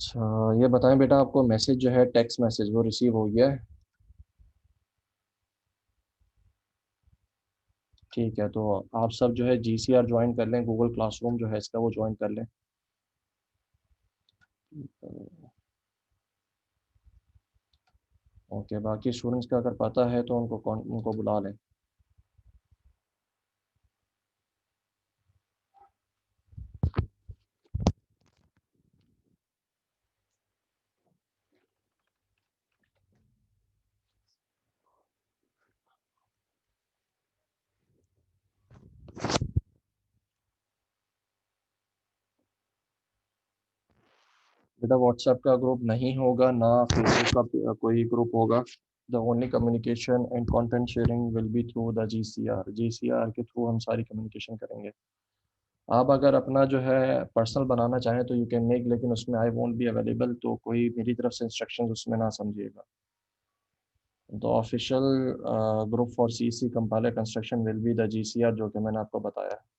अच्छा, ये बताएं बेटा, आपको मैसेज जो है टेक्स्ट मैसेज वो रिसीव हो गया है? ठीक है, तो आप सब जो है GCR ज्वाइन कर लें, गूगल क्लासरूम जो है इसका वो ज्वाइन कर लें। ओके, बाकी स्टूडेंट्स का अगर पता है तो उनको बुला लें। बेटा, व्हाट्सएप का ग्रुप नहीं होगा ना, फेसबुक का कोई ग्रुप होगा। The only communication and content sharing will be through the GCR के थ्रू हम सारी कम्युनिकेशन करेंगे। आप अगर अपना जो है पर्सनल बनाना चाहें तो यू कैन मेक, लेकिन उसमें आई वोंट बी अवेलेबल, तो कोई मेरी तरफ से इंस्ट्रक्शंस उसमें ना समझिएगा। The official group for CC compiler construction will be the GCR, जो कि मैंने आपको बताया है।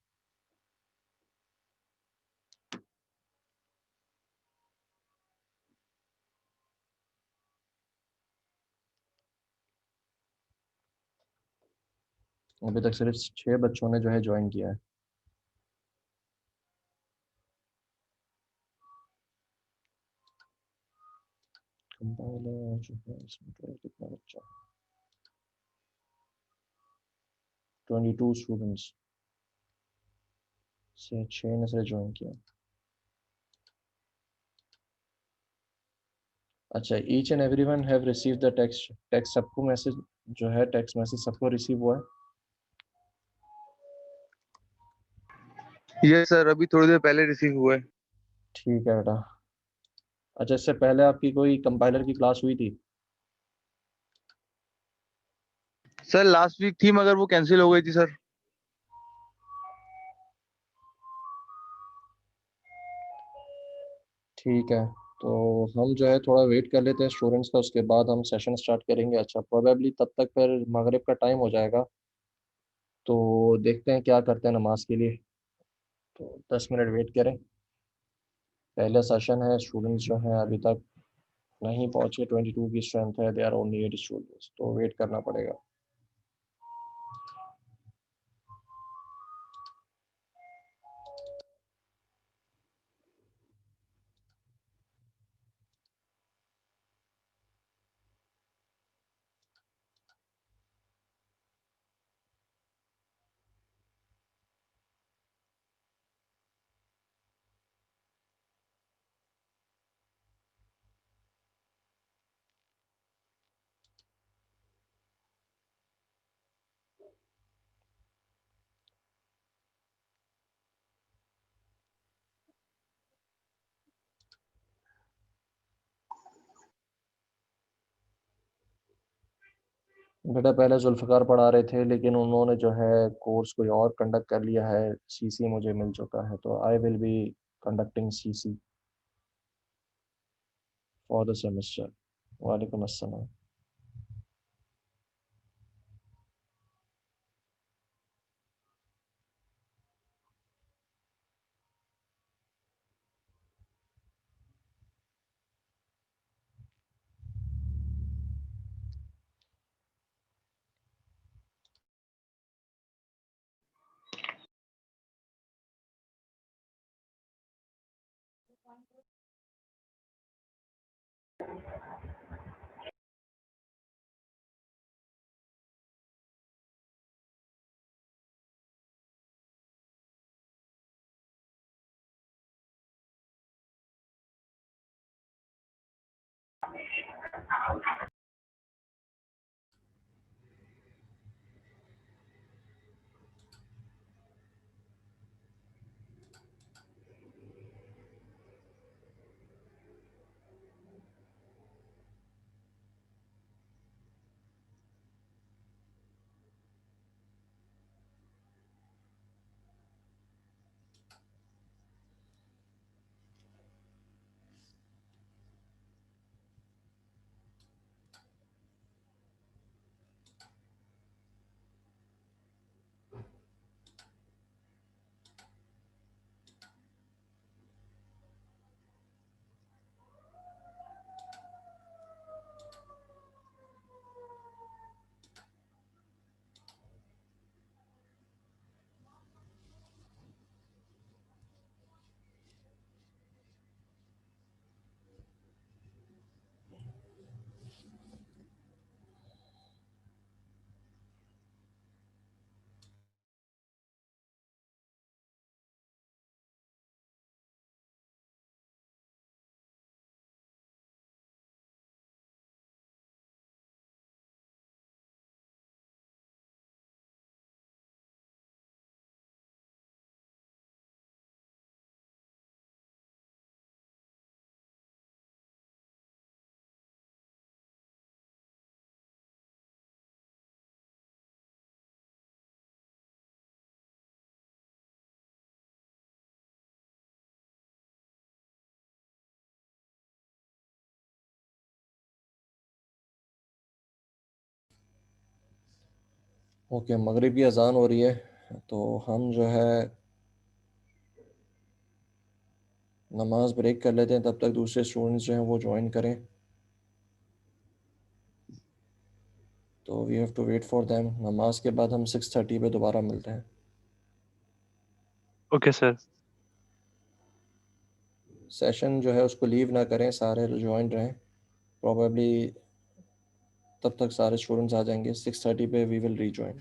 अभी तक सिर्फ 6 बच्चों ने जो है ज्वाइन किया है। कंपाइलर जो है इसमें total कितना बच्चा, 22 स्टूडेंट्स से 6 ने से ज्वाइन किया। अच्छा, each and every one have receive the text text सबको मैसेज जो है टेक्स्ट मैसेज सबको रिसीव हुआ है? ये सर अभी थोड़ी देर पहले रिसीव हुआ है। ठीक है बेटा। अच्छा, इससे पहले आपकी कोई कंपाइलर की क्लास हुई थी? सर लास्ट वीक थी मगर वो कैंसिल हो गई थी सर। ठीक है, तो हम जो है थोड़ा वेट कर लेते हैं स्टूडेंट्स का, उसके बाद हम सेशन स्टार्ट करेंगे। अच्छा, प्रोबेबली तब तक फिर मगरिब का टाइम हो जाएगा, तो देखते हैं क्या करते हैं नमाज के लिए। तो 10 मिनट वेट करें। पहले सेशन है, स्टूडेंट्स जो हैं अभी तक नहीं पहुंचे, 22 की स्ट्रेंथ है, दे आर ओनली 8 स्टूडेंट्स, तो वेट करना पड़ेगा। बेटा, पहले जुल्फ़िकार पढ़ा रहे थे, लेकिन उन्होंने जो है कोर्स कोई और कंडक्ट कर लिया है। CC मुझे मिल चुका है, तो I will be conducting CC for the semester. वालेकुम अस्सलाम। ओके, मगरिब की अजान हो रही है, तो हम जो है नमाज ब्रेक कर लेते हैं, तब तक दूसरे स्टूडेंट्स जो हैं वो ज्वाइन करें। तो we have to wait for them. नमाज के बाद हम 6:30 पे दोबारा मिलते हैं। Okay sir. सेशन जो है उसको लीव ना करें, सारे ज्वाइन रहें। प्रॉबेबली तब तक सारे स्टूडेंट्स आ जाएंगे। 6:30 पे वी विल रीजॉइन।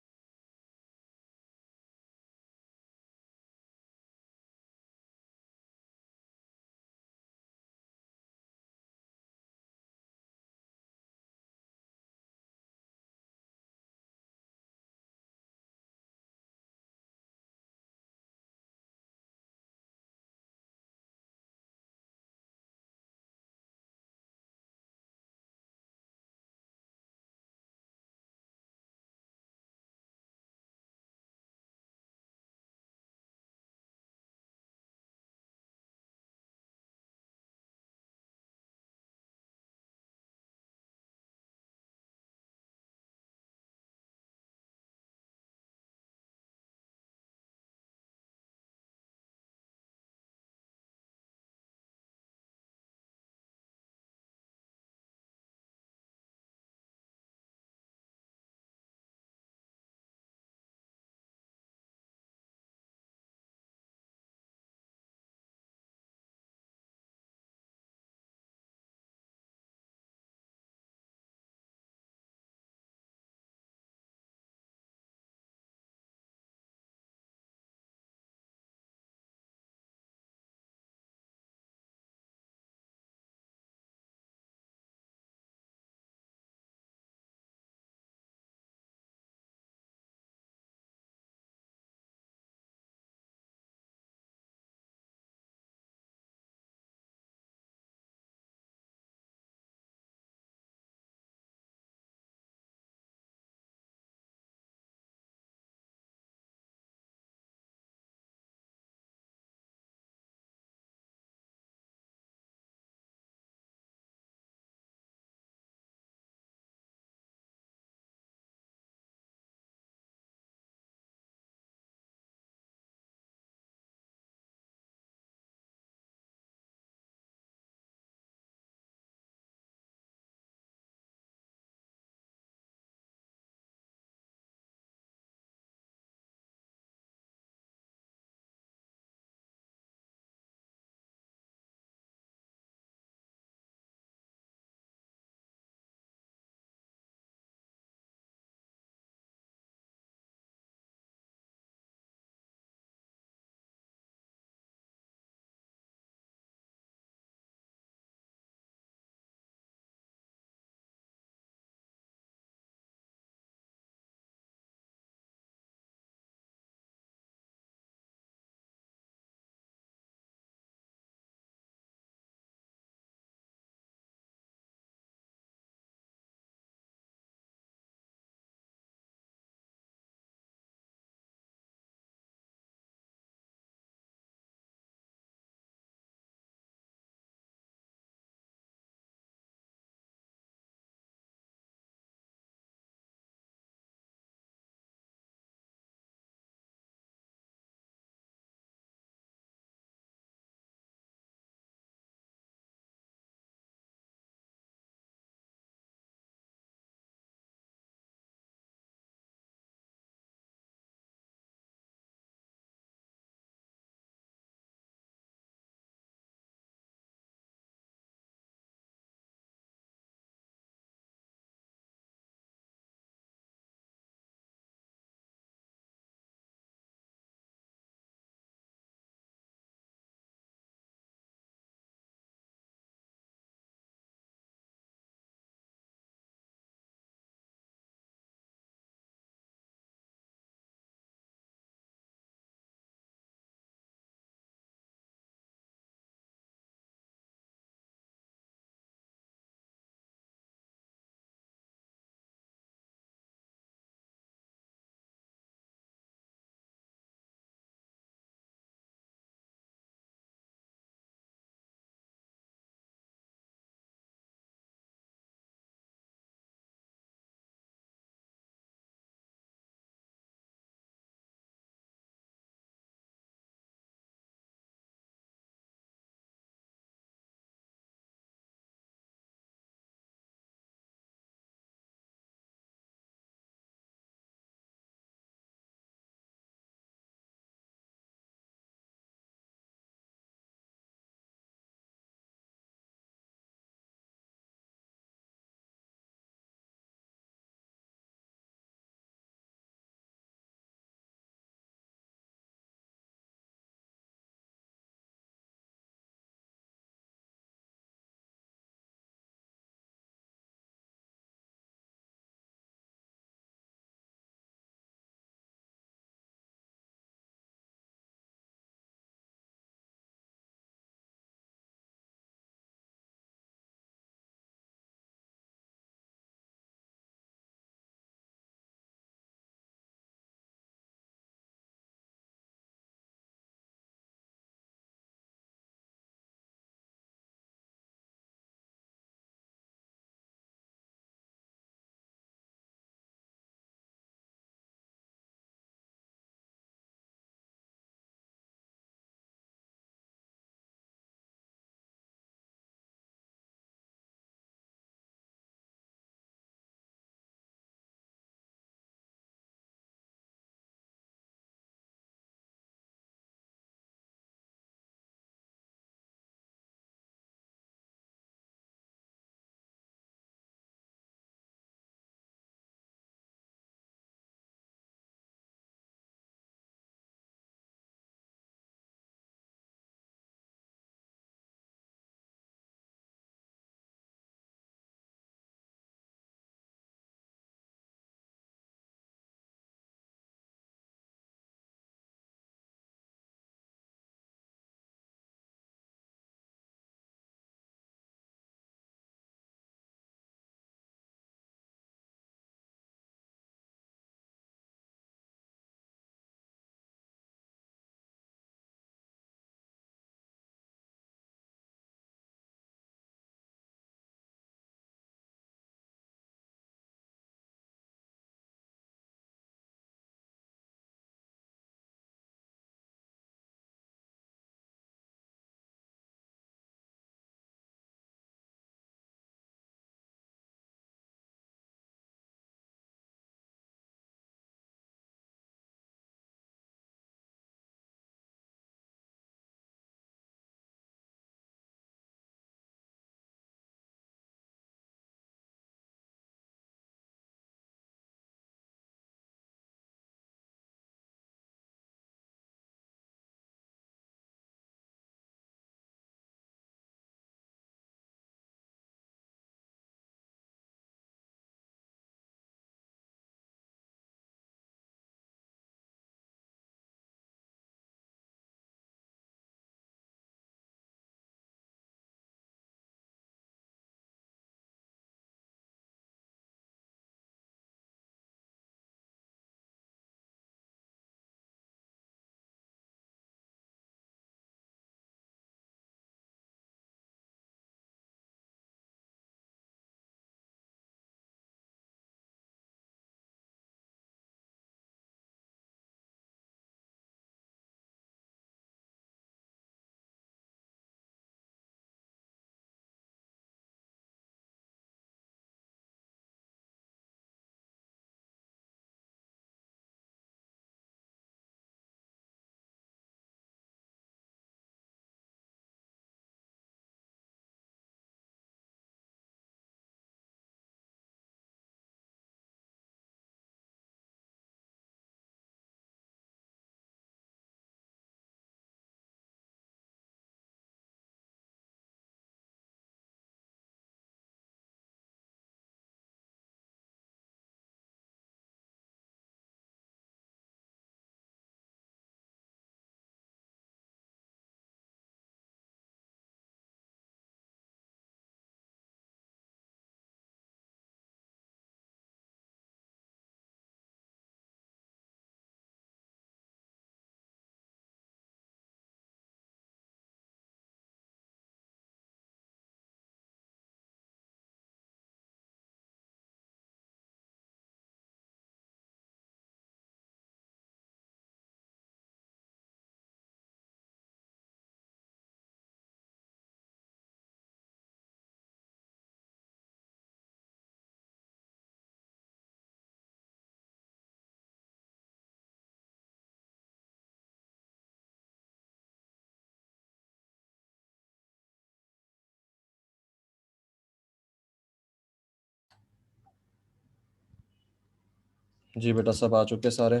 जी बेटा, सब आ चुके सारे।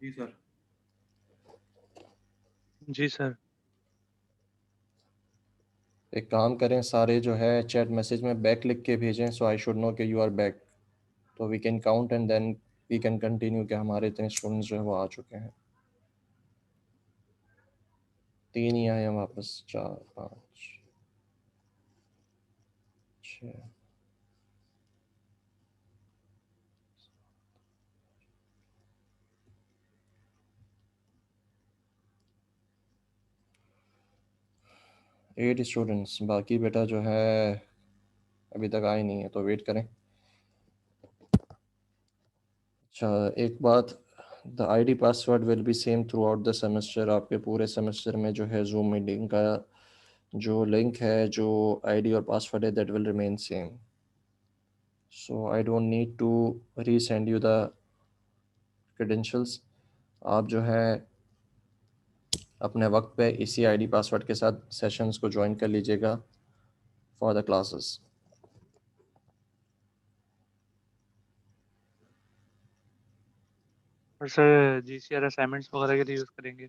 जी सर। जी सर। एक काम करें, सारे जो है चैट मैसेज में बैक लिख के भेजें, सो आई शुड नो कि यू आर बैक, तो we can count and then we can continue कि हमारे इतने स्टूडेंट्स जो है वो आ चुके हैं। 3 ही आए हैं वापस, 4 5 6। 8 स्टूडेंट्स, बाकी बेटा जो है अभी तक आए नहीं है, तो वेट करें। अच्छा, एक बात, the ID password will be same through out the semester. आपके पूरे सेमेस्टर में जो है जूम मीटिंग का जो लिंक है, जो आईडी और पासवर्ड है, that will remain same. So I don't need to resend you the credentials. आप जो है अपने वक्त पे इसी आईडी पासवर्ड के साथ सेशंस को ज्वाइन कर लीजिएगा फॉर द क्लासेस। और सर जीसीआर असाइनमेंट्स वगैरह के लिए यूज़ करेंगे?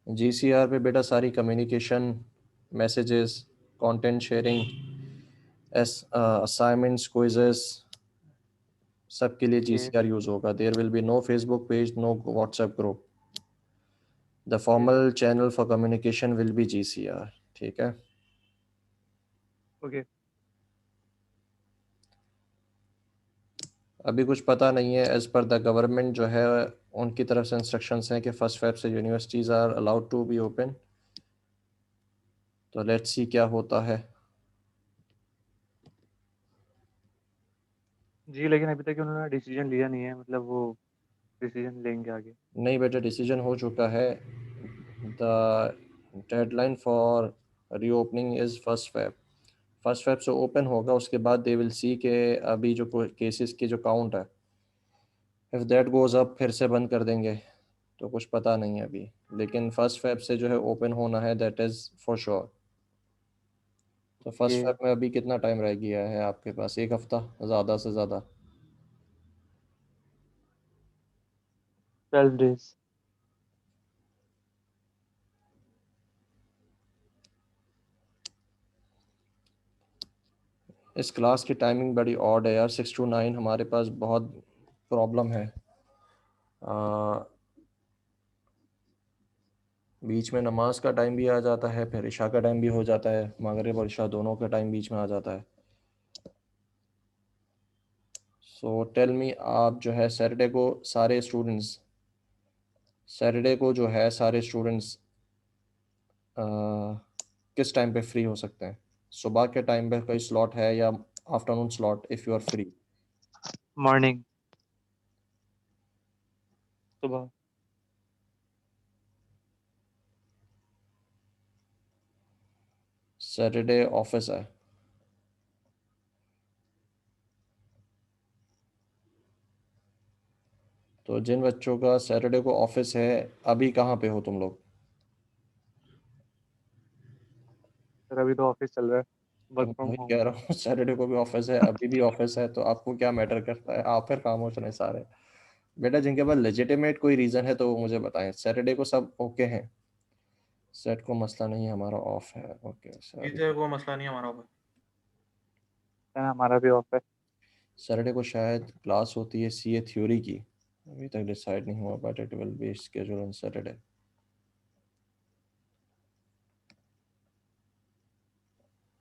जीसीआर पे बेटा सारी communication, messages, content sharing, assignments, quizzes, सब के लिए ओके। जीसीआर यूज होगा। There will be no Facebook page, no WhatsApp group. The okay. Formal channel for communication will be GCR. ठीक है। ओके। अभी कुछ पता नहीं है, एज पर द गवर्नमेंट जो है उनकी तरफ से इंस्ट्रक्शंस हैं कि 1 फेब से universities are allowed to be open. तो लेट्स सी क्या होता है। जी, लेकिन अभी तक उन्होंने डिसीजन लिया नहीं है, मतलब वो डिसीजन लेंगे आगे। नहीं बेटा, डिसीजन हो चुका है। The deadline for reopening is 1 Feb. 1 Feb से ओपन होगा, उसके बाद दे विल सी के अभी जो केसेस की जो काउंट है, इफ़ दैट गोज़ अप फिर से बंद कर देंगे, तो कुछ पता नहीं है अभी। लेकिन 1 फेब से जो है ओपन होना है, दैट इज़ फॉर श्योर। तो ओके। 1 फेब में अभी कितना टाइम रह गया है आपके पास? 1 हफ्ता ज़्यादा से ज़्यादा। 12 डेज। इस क्लास की टाइमिंग बड़ी ऑड है यार, 6 to 9 हमारे पास बहुत प्रॉब्लम है। बीच में नमाज का टाइम भी आ जाता है, फिर इशा का टाइम भी हो जाता है, मगरिब और इशा दोनों का टाइम बीच में आ जाता है। सो टेल मी, आप जो है सैटरडे को जो है सारे स्टूडेंट्स किस टाइम पे फ्री हो सकते हैं? सुबह के टाइम पे कोई स्लॉट है या afternoon slot, if you are free? Morning. सुबह। सैटरडे ऑफिस है, तो जिन बच्चों का सैटरडे को ऑफिस है, अभी कहाँ पे हो तुम लोग? सर अभी तो ऑफिस चल रहा है, तो वर्क मैं फ्रॉम वही होम। कह रहा हूँ सैटरडे को भी ऑफिस है, अभी भी ऑफिस है, तो आपको क्या मैटर करता है? आप फिर खामोश रहे सारे। बेटा जिनके पास लेजिटिमेट कोई रीज़न है तो वो मुझे बताएं। सैटरडे को सब ओके हैं? सेट को मसला नहीं है, हमारा ऑफ है। Okay sir. टीचर को मसला नहीं हमारा ऊपर। हमारा भी ऑफ है। सैटरडे को शायद क्लास होती है सीए थ्योरी की, अभी तक डिसाइड नहीं हुआ, but it will be schedule on Saturday.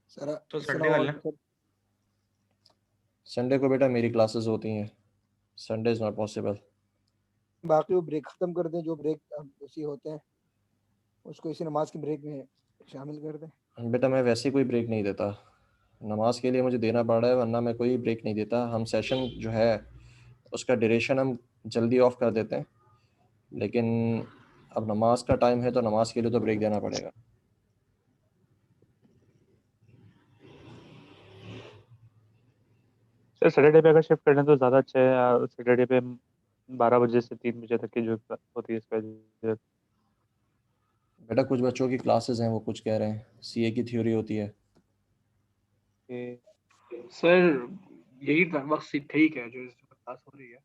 Sir तो संडे अस्सलाम कर लें। वालेकुम सर। संडे को बेटा मेरी क्लासेस होती हैं, संडे इज़ नॉट पॉसिबल। बाकी वो ब्रेक खत्म कर दें, जो ब्रेक अब उसी होते हैं उसको इसी नमाज की ब्रेक में शामिल कर दें। बेटा मैं वैसे कोई ब्रेक नहीं देता, नमाज के लिए मुझे देना पड़ रहा है, वरना मैं कोई ब्रेक नहीं देता। हम सेशन जो है उसका ड्यूरेशन हम जल्दी ऑफ कर देते हैं, लेकिन अब नमाज का टाइम है तो नमाज के लिए तो ब्रेक देना पड़ेगा। सर सैटरडे पे अगर शिफ्ट करना तो ज़्यादा अच्छा है। सैटरडे पे 12 बजे से 3 बजे तक की जो होती है स्केड्यूल। बेटा कुछ बच्चों की क्लासेस हैं, वो कुछ कह रहे हैं सीए की थ्योरी होती है। सर यही वक्त ठीक है जो क्लास हो रही है।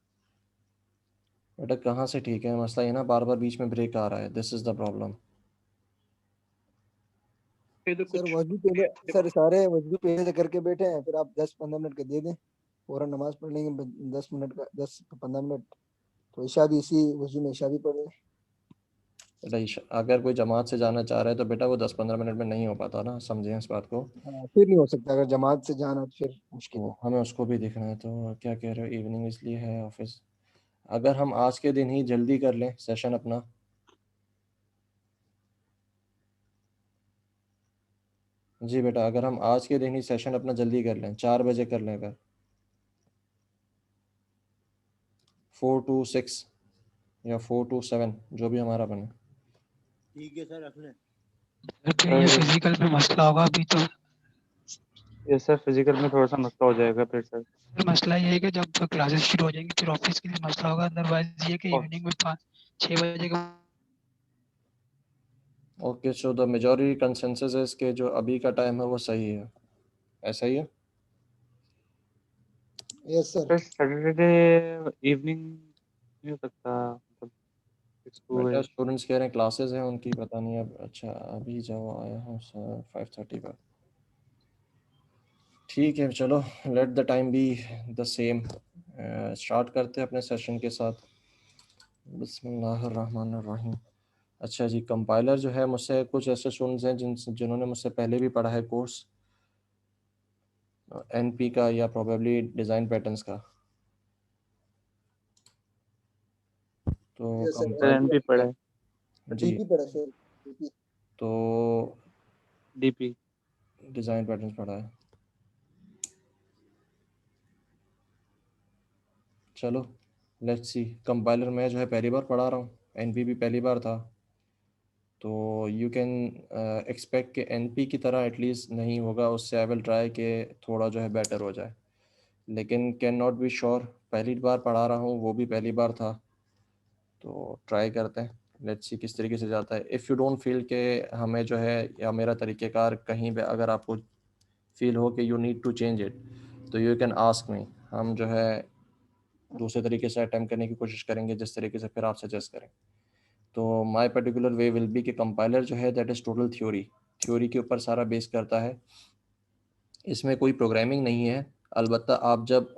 बेटा कहाँ से ठीक है, मसला ये ना बार बार बीच में ब्रेक आ रहा है, दिस इज द प्रॉब्लम। ये तो सर कुछ वजू पहले सर सारे वजू पहले से करके बैठे हैं, फिर आप 10-15 मिनट का दे दें, फौरन नमाज पढ़ लेंगे 10 मिनट का, 10-15 मिनट, तो ईशा भी इसी वजू में ईशा भी पढ़ लें। बेटा अगर कोई जमात से जाना चाह रहा है तो बेटा वो 10-15 मिनट में नहीं हो पाता ना, समझें इस बात को। हाँ, फिर नहीं हो सकता, अगर जमात से जाना तो फिर मुश्किल तो है। हमें उसको भी देखना है। तो क्या कह रहे हो, इवनिंग इसलिए है ऑफिस, अगर हम आज के दिन ही जल्दी कर लें सेशन अपना। जी बेटा, अगर हम आज के दिन ही सेशन अपना जल्दी कर लें, 4 बजे कर लें, अगर 4 to 6 या 4 to 7 जो भी हमारा बने। ठीक है सर, रख लें। फिर ये फिजिकल में मसला होगा अभी तो। ये सर फिजिकल में थोड़ा सा मसला हो जाएगा फिर सर। मसला ये है कि जब क्लासेस शुरू हो जाएंगी फिर ऑफिस के लिए मसला होगा, अदरवाइज ये कि इवनिंग में 5-6 बजे का। Okay, so the majority consensus है कि जो अभी का टाइम है वो सही है, ऐसा ही है। Yes sir. Sir Saturday evening नहीं हो सकता, मतलब स्कूल बेटा स्टूडेंट्स कह रहे हैं क्लासेस हैं उनकी, पता नहीं अब। अच्छा अभी जाओ, आया हूँ सर 5:30 पर। ठीक है चलो, let the time be the same. Start करते हैं अपने सेशन के साथ। बिस्मिल्लाहिर्रहमानिर्रहीम। अच्छा जी, कंपाइलर जो है, मुझसे कुछ ऐसे स्टूडेंट्स हैं जिन्होंने मुझसे पहले भी पढ़ा है कोर्स एनपी का या प्रोबेबली डिज़ाइन पैटर्न्स का। तो यस सर, सर एनपी पढ़ा है, जी, डीपी पढ़ा सर, डीपी। तो डीपी। डिज़ाइन पैटर्न्स पढ़ा है। चलो लेट्स सी। कंपाइलर मैं जो है पहली बार पढ़ा रहा हूँ, एनपी भी पहली बार था, तो यू कैन एक्सपेक्ट कि एनपी की तरह एटलीस्ट नहीं होगा, उससे आई विल ट्राई कि थोड़ा जो है बेटर हो जाए, लेकिन कैन नॉट बी श्योर। पहली बार पढ़ा रहा हूँ, वो भी पहली बार था, तो ट्राई करते हैं, लेट्स सी किस तरीके से जाता है। इफ़ यू डोंट फील कि हमें जो है या मेरा तरीक़ेकार कहीं पे अगर आपको फील हो कि you need to change it, तो यू कैन आस्क मी, हम जो है दूसरे तरीके से अटैम्प्ट करने की कोशिश करेंगे जिस तरीके से फिर आप सजेस्ट करें। तो my particular way will be कि कंपाइलर जो है दैट इज़ टोटल थ्योरी के ऊपर सारा बेस करता है, इसमें कोई प्रोग्रामिंग नहीं है। अलबत्ता आप जब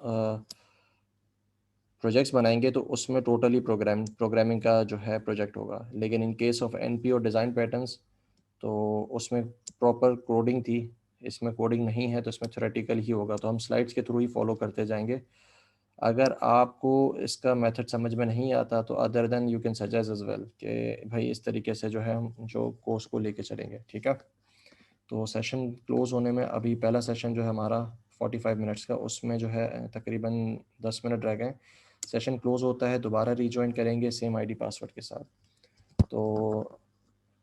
प्रोजेक्ट्स बनाएंगे तो उसमें टोटली प्रोग्रामिंग का जो है प्रोजेक्ट होगा, लेकिन इन केस ऑफ एनपी और डिज़ाइन पैटर्न्स तो उसमें प्रॉपर कोडिंग थी, इसमें कोडिंग नहीं है, तो इसमें थ्योरेटिकल ही होगा। तो हम स्लाइड्स के थ्रू ही फॉलो करते जाएंगे। अगर आपको इसका मेथड समझ में नहीं आता तो other than you can suggest as well कि भाई इस तरीके से जो है हम जो कोर्स को लेके चलेंगे, ठीक है। तो सेशन क्लोज़ होने में अभी पहला सेशन जो है हमारा 45 मिनट्स का, उसमें जो है तकरीबन 10 मिनट रह गए। सेशन क्लोज़ होता है, दोबारा रीजॉइन करेंगे सेम आईडी पासवर्ड के साथ। तो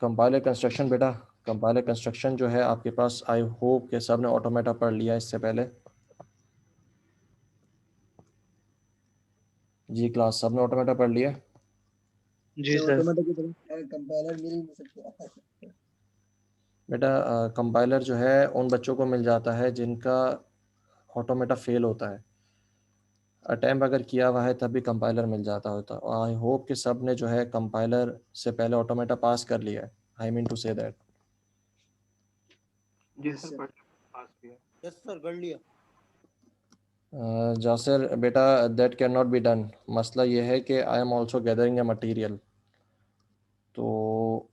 कंपाइलर कंस्ट्रक्शन, बेटा कंपाइलर कंस्ट्रक्शन जो है आपके पास, आई होप कि सब ने ऑटोमेटा पढ़ लिया इससे पहले। जी क्लास, सब ने ऑटोमेटा पढ़ लिया। जी सर। ऑटोमेटिक कंपाइलर मिल नहीं सकता। बेटा कंपाइलर जो है उन बच्चों को मिल जाता है जिनका ऑटोमेटा फेल होता है, अटैम्प अगर किया हुआ है तब भी कंपाइलर मिल जाता होता। आई होप कि सब ने जो है कंपाइलर से पहले ऑटोमेटा पास कर लिया है, I mean to say that. जी सर, पास किया। यस सर, कर लिया। जासिर बेटा, that can not be done. मसला ये है कि I am also gathering a material, तो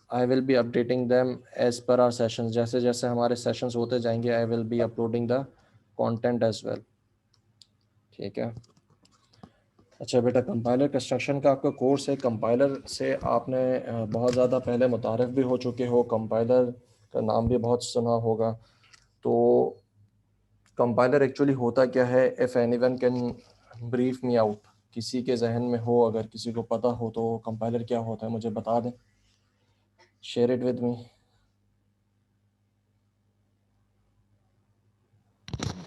I will be updating them as per our sessions. जैसे जैसे हमारे सेशंस होते जाएंगे I will be uploading the content as well, ठीक है। अच्छा बेटा, कंपाइलर कंस्ट्रक्शन का आपका कोर्स है, कंपाइलर से आपने बहुत ज़्यादा पहले मुतारिफ भी हो चुके हो, कंपाइलर का नाम भी बहुत सुना होगा। तो कंपाइलर एक्चुअली होता क्या है, if anyone can brief me out, किसी के जहन में हो, अगर किसी को पता हो तो कंपाइलर क्या होता है मुझे बता दें, share it with me.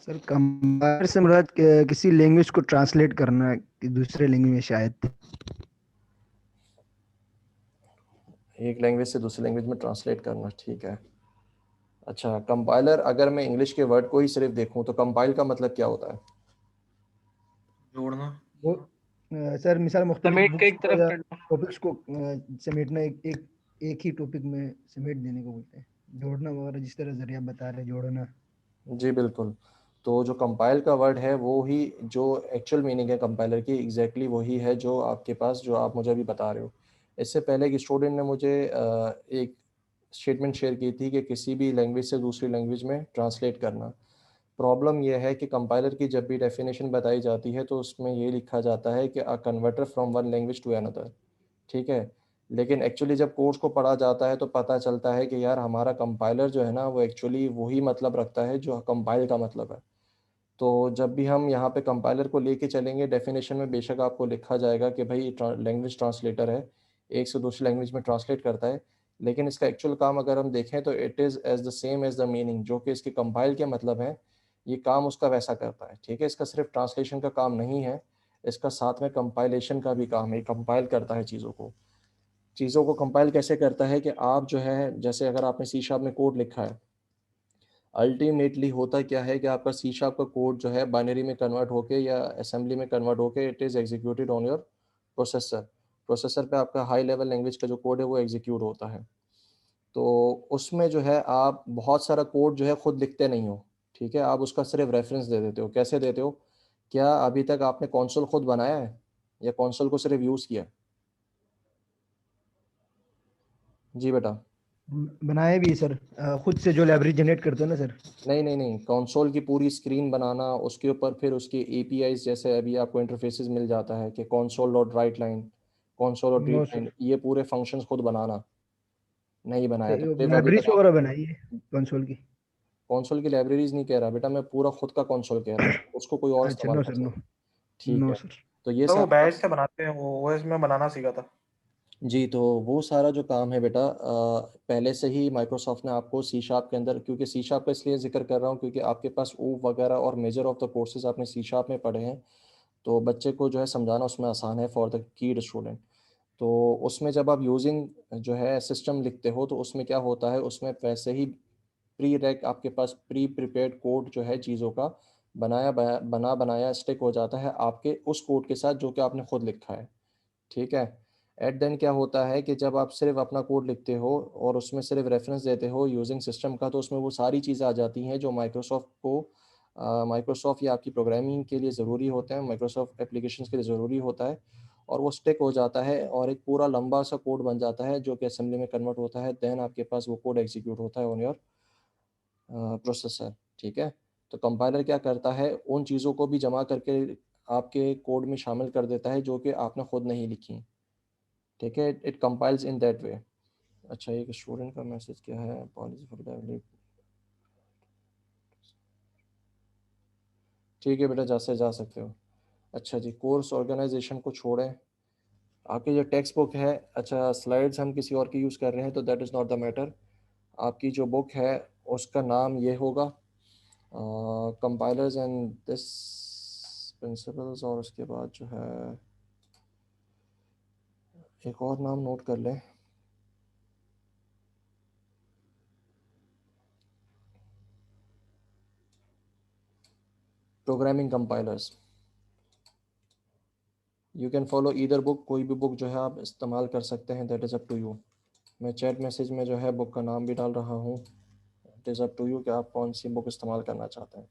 Sir compiler से मुराद किसी लैंग्वेज को ट्रांसलेट करना दूसरे लैंग्वेज में शायद। एक लैंग्वेज से दूसरी लैंग्वेज में ट्रांसलेट करना, ठीक है। अच्छा, कंपाइलर अगर मैं इंग्लिश के वर्ड को ही सिर्फ देखूं तो कंपाइल का मतलब क्या होता है? जोड़ना। वो सर मिसाल मुख्तलिफ समेट के बुक्स एक तरफ या करना। टॉपिक्स को समेटना, एक ही टॉपिक में समेट देने को बोलते हैं। जोड़ना वगैरह जिस तरह जरिया बता रहे, जोड़ना। जी बिल्कुल। तो जो कंपाइल का वर्ड है वो ही जो एक्चुअल मीनिंग है कंपाइलर की, एग्जैक्टली वही है जो आपके पास, जो आप मुझे अभी बता रहे हो। इससे पहले एक स्टूडेंट ने मुझे एक स्टेटमेंट शेयर की थी कि किसी भी लैंग्वेज से दूसरी लैंग्वेज में ट्रांसलेट करना। प्रॉब्लम यह है कि कंपाइलर की जब भी डेफिनेशन बताई जाती है तो उसमें ये लिखा जाता है कि a converter from one language to another, ठीक है। लेकिन एक्चुअली जब कोर्स को पढ़ा जाता है तो पता चलता है कि यार हमारा कंपाइलर जो है ना वो एक्चुअली वही मतलब रखता है जो कंपाइल का मतलब है। तो जब भी हम यहाँ पे कंपाइलर को लेके चलेंगे, डेफिनेशन में बेशक आपको लिखा जाएगा कि भाई लैंग्वेज ट्रांसलेटर है, एक से दूसरी लैंग्वेज में ट्रांसलेट करता है, लेकिन इसका एक्चुअल काम अगर हम देखें तो it is as the same as the meaning, जो कि इसके कंपाइल के मतलब है, ये काम उसका वैसा करता है, ठीक है। इसका सिर्फ ट्रांसलेशन का काम नहीं है, इसका साथ में कंपाइलेशन का भी काम है, कंपाइल करता है चीज़ों को। चीज़ों को कंपाइल कैसे करता है कि आप जो है, जैसे अगर आपने सी शार्प में कोड लिखा है, अल्टीमेटली होता क्या है कि आपका सी शार्प का कोड जो है बाइनरी में कन्वर्ट होके या असेंबली में कन्वर्ट होके it is executed on your processor. Processor पे आपका हाई लेवल लैंग्वेज का जो कोड है वो एग्जीक्यूट होता है। तो उसमें जो है आप बहुत सारा कोड जो है खुद लिखते नहीं हो, ठीक है, आप उसका सिर्फ रेफरेंस दे देते हो। कैसे देते हो? क्या अभी तक आपने कंसोल खुद बनाया है या कंसोल को सिर्फ यूज़ किया? जी बेटा। बनाए भी सर, खुद से जो लाइब्रेरी जनरेट करते हैं ना सर। नहीं नहीं नहीं, कंसोल की पूरी स्क्रीन बनाना, उसके ऊपर फिर उसकी एपीआईज, जैसे अभी आपको इंटरफेसेस मिल जाता है कि console dot write line, console dot read no line, sir, ये पूरे फंक्शंस खुद बनाना नहीं बनाया, तो सिर्फ अभी लाइब्रेरीज तक आप वगैरह बनाई है कंसोल की। कंसोल की लाइब्रेरीज नहीं कह रहा बेटा, मैं पूरा खुद का कंसोल कह रहा हूँ, उसको कोई और अच्छा, इस्तेमाल नो कर सर, नो। सकता है, ठीक नो है। सर। तो ये तो वो सारा, बैच से बनाते हैं, वो ओएस में बनाना सीखा था। जी, तो वो सारा जो काम है बेटा पहले से ही माइक्रोसॉफ्ट ने आपको सी शार्प के अंदर, क्योंकि सी शार्प का इसलिए जिक्र कर रहा हूँ क्योंकि आपके पास ओ वगैरह और मेजर ऑफ द कोर्सेज आपने सी शार्प में पढ़े हैं, तो बच्चे को जो है समझाना उसमें आसान है फॉर द कीड स्टूडेंट। तो उसमें जब आप यूजिंग जो है सिस्टम लिखते हो तो उसमें क्या होता है, उसमें वैसे ही प्री रैक आपके पास प्री प्रिपेयर्ड कोड जो है चीज़ों का बना बनाया स्टिक हो जाता है आपके उस कोड के साथ जो कि आपने खुद लिखा है, ठीक है। एट देन क्या होता है कि जब आप सिर्फ अपना कोड लिखते हो और उसमें सिर्फ रेफरेंस देते हो यूजिंग सिस्टम का, तो उसमें वो सारी चीज़ें आ जाती हैं जो माइक्रोसॉफ्ट या आपकी प्रोग्रामिंग के लिए ज़रूरी होते हैं, माइक्रोसॉफ्ट एप्लीकेशंस के लिए ज़रूरी होता है, और वो स्टिक हो जाता है और एक पूरा लंबा सा कोड बन जाता है जो कि असेंबली में कन्वर्ट होता है, देन आपके पास वो कोड एग्जीक्यूट होता है ऑन योर प्रोसेसर, ठीक है। तो कंपाइलर क्या करता है, उन चीज़ों को भी जमा करके आपके कोड में शामिल कर देता है जो कि आपने खुद नहीं लिखी, ठीक है। It compiles in that way. अच्छा, एक स्टूडेंट का मैसेज क्या है, अपॉलॉजी फॉर दैट, ठीक है बेटा, जा सकते हो। अच्छा जी, कोर्स ऑर्गेनाइजेशन को छोड़ें, आपकी जो टेक्स्ट बुक है, अच्छा स्लाइड्स हम किसी और की यूज़ कर रहे हैं तो that is not the matter. आपकी जो बुक है उसका नाम ये होगा कंपाइलर्स एंड दिस प्रिंसिपल्स, और उसके बाद जो है एक और नाम नोट कर लें, programming compilers. You can follow either book, कोई भी बुक जो है आप इस्तेमाल कर सकते हैं, that is up to you. मैं चैट मैसेज में जो है बुक का नाम भी डाल रहा हूँ, it is up to you कि आप कौन सी बुक इस्तेमाल करना चाहते हैं,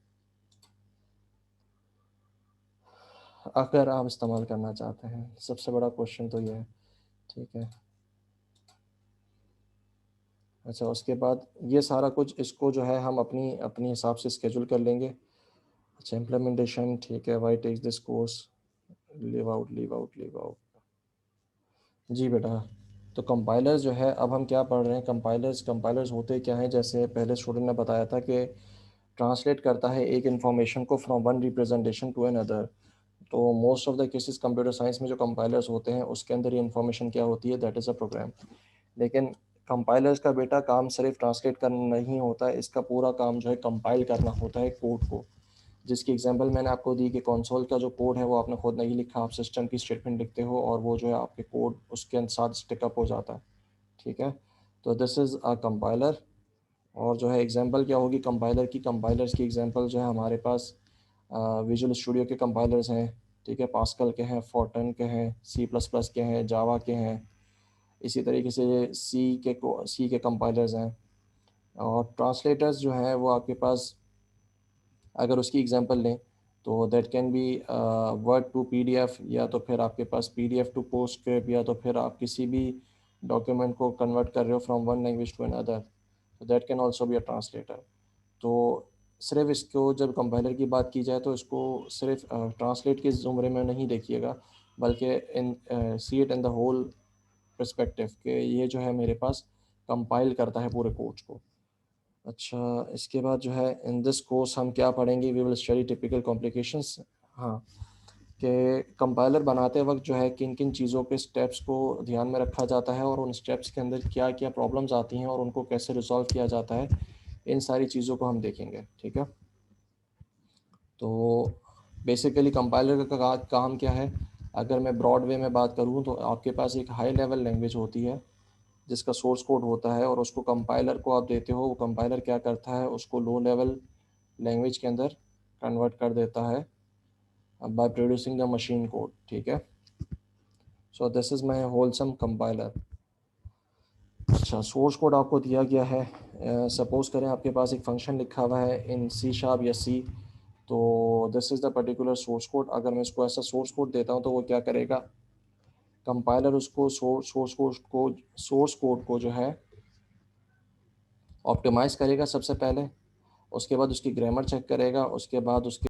अगर आप इस्तेमाल करना चाहते हैं। सबसे बड़ा क्वेश्चन तो ये है, ठीक है। अच्छा, उसके बाद ये सारा कुछ इसको जो है हम अपनी अपनी हिसाब से स्केड्यूल कर लेंगे। अच्छा, इम्प्लीमेंटेशन, ठीक है, why takes this course, leave out. जी बेटा, तो कंपाइलर्स जो है, अब हम क्या पढ़ रहे हैं, कंपाइलर्स होते क्या हैं, जैसे पहले स्टूडेंट ने बताया था कि ट्रांसलेट करता है एक इंफॉर्मेशन को from one representation to another. तो most of the cases computer science में जो कंपाइलर्स होते हैं उसके अंदर ये इन्फॉर्मेशन क्या होती है, दैट इज़ अ प्रोग्राम। लेकिन कंपाइलर्स का बेटा काम सिर्फ ट्रांसलेट करना नहीं होता है, इसका पूरा काम जो है कंपाइल करना होता है कोड को, जिसकी एग्जांपल मैंने आपको दी कि कंसोल का जो कोड है वो आपने खुद नहीं लिखा, आप सिस्टम की स्टेटमेंट लिखते हो और वो जो है आपके कोड उसके साथ स्टिकअप हो जाता है, ठीक है। तो दिस इज़ अ कंपाइलर, और जो है एग्जांपल क्या होगी कंपाइलर की, कंपाइलर्स की एग्जांपल जो है हमारे पास विजुअल स्टूडियो के कंपाइलर्स हैं, ठीक है, पास्कल के हैं, फोर्टन के हैं, C++ के हैं, जावा के हैं, इसी तरीके से सी के कंपाइलर्स हैं। और ट्रांसलेटर्स जो हैं वो आपके पास अगर उसकी एग्जांपल लें तो that can be word to PDF, या तो फिर आपके पास PDF टू पोस्टस्क्रिप्ट, या तो फिर आप किसी भी डॉक्यूमेंट को कन्वर्ट कर रहे हो from one language to another, तो that can also be a translator. तो सिर्फ इसको जब कंपाइलर की बात की जाए तो इसको सिर्फ ट्रांसलेट के ज़ुमरे में नहीं देखिएगा, बल्कि in see it in the whole perspective के ये जो है मेरे पास कंपाइल करता है पूरे कोड को। अच्छा, इसके बाद जो है इन दिस कोर्स हम क्या पढ़ेंगे, we will study typical complications. हाँ, कि कंपाइलर बनाते वक्त जो है किन किन चीज़ों के स्टेप्स को ध्यान में रखा जाता है और उन स्टेप्स के अंदर क्या क्या प्रॉब्लम्स आती हैं और उनको कैसे रिजॉल्व किया जाता है, इन सारी चीज़ों को हम देखेंगे, ठीक है। तो बेसिकली कंपाइलर का काम क्या है, अगर मैं ब्रॉड वे में बात करूँ तो आपके पास एक हाई लेवल लैंग्वेज होती है जिसका सोर्स कोड होता है और उसको कंपाइलर को आप देते हो, वो कंपाइलर क्या करता है उसको लो लेवल लैंग्वेज के अंदर कन्वर्ट कर देता है by producing the machine code, ठीक है। So this is my wholesome compiler. अच्छा, सोर्स कोड आपको दिया गया है, सपोज करें आपके पास एक फंक्शन लिखा हुआ है इन C# या C, तो this is the particular source code. अगर मैं इसको ऐसा सोर्स कोड देता हूँ तो वो क्या करेगा, कंपाइलर उसको सोर्स कोड को जो है ऑप्टिमाइज़ करेगा सबसे पहले, उसके बाद उसकी ग्रामर चेक करेगा, उसके बाद उसके